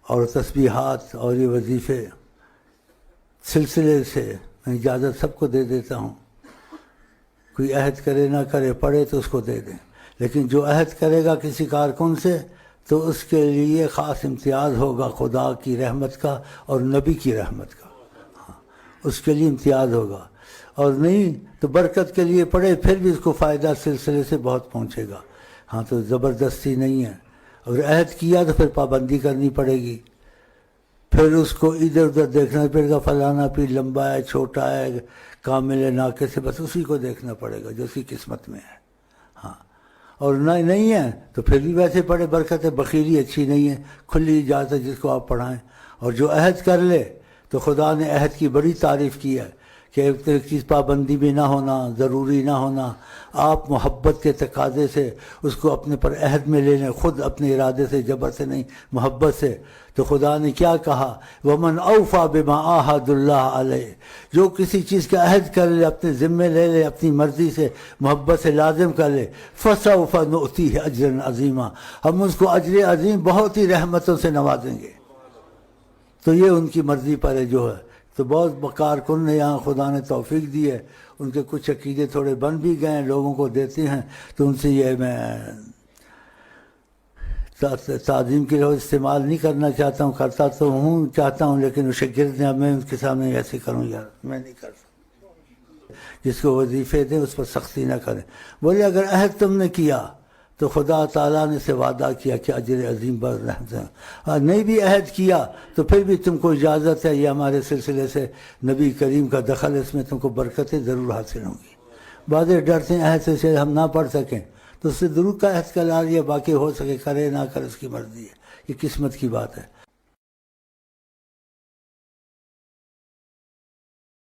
اور تسبیحات اور یہ وظیفے سلسلے سے میں اجازت سب کو دے دیتا ہوں، کوئی عہد کرے نہ کرے، پڑھے تو اس کو دے دیں، لیکن جو عہد کرے گا کسی کارکن سے تو اس کے لیے خاص امتیاز ہوگا خدا کی رحمت کا اور نبی کی رحمت کا، ہاں اس کے لیے امتیاز ہوگا، اور نہیں تو برکت کے لیے پڑھے پھر بھی اس کو فائدہ سلسلے سے بہت پہنچے گا، ہاں تو زبردستی نہیں ہے، اگر عہد کیا تو پھر پابندی کرنی پڑے گی، پھر اس کو ادھر ادھر دیکھنا پڑے گا، فلانا پیر لمبا ہے چھوٹا ہے کامل ہے ناقص ہے، بس اسی کو دیکھنا پڑے گا جو اس کی قسمت میں ہے، ہاں اور نہیں ہے تو پھر بھی ویسے پڑھے، برکت ہے، بخیلی اچھی نہیں ہے، کھلی اجازت ہے جس کو آپ پڑھائیں، اور جو عہد کر لے تو خدا نے عہد کی بڑی تعریف کی ہے کہ ایک چیز پابندی بھی نہ ہونا، ضروری نہ ہونا، آپ محبت کے تقاضے سے اس کو اپنے پر عہد میں لے لیں، خود اپنے ارادے سے جبر سے نہیں، محبت سے، تو خدا نے کیا کہا وَمَنْ أَوْفَى بِمَا عَاهَدَ اللَّهَ عَلَيْهِ، جو کسی چیز کا عہد کر لے، اپنے ذمے لے لے، اپنی مرضی سے محبت سے لازم کر لے، فَسَوْفَ نُؤْتِيهِ أَجْرًا عَظِيمًا، ہم اس کو اجر عظیم بہت ہی رحمتوں سے نوازیں گے، تو یہ ان کی مرضی پر ہے جو ہے، تو بہت کارکن نے یہاں خدا نے توفیق دی ہے، ان کے کچھ عقیدے تھوڑے بن بھی گئے ہیں، لوگوں کو دیتے ہیں، تو ان سے یہ میں تعظیم کے لفظ استعمال نہیں کرنا چاہتا ہوں، کرتا تو ہوں چاہتا ہوں، لیکن وہ شاگرد ہیں، میں ان کے سامنے ایسے کروں یار میں نہیں کر سکتا، جس کو وظیفے دیں اس پر سختی نہ کریں، بولے اگر عہد تم نے کیا تو خدا تعالیٰ نے سے وعدہ کیا کہ اجر عظیم پر رحمت، نہیں بھی عہد کیا تو پھر بھی تم کو اجازت ہے، یہ ہمارے سلسلے سے نبی کریم کا دخل، اس میں تم کو برکتیں ضرور حاصل ہوں گی، بعض ڈرتے ہیں عہد سے ہم نہ پڑھ سکیں تو اس سے ضرور کا عہد کا لا لیا، باقی ہو سکے کرے نہ کرے اس کی مرضی ہے، یہ قسمت کی بات ہے۔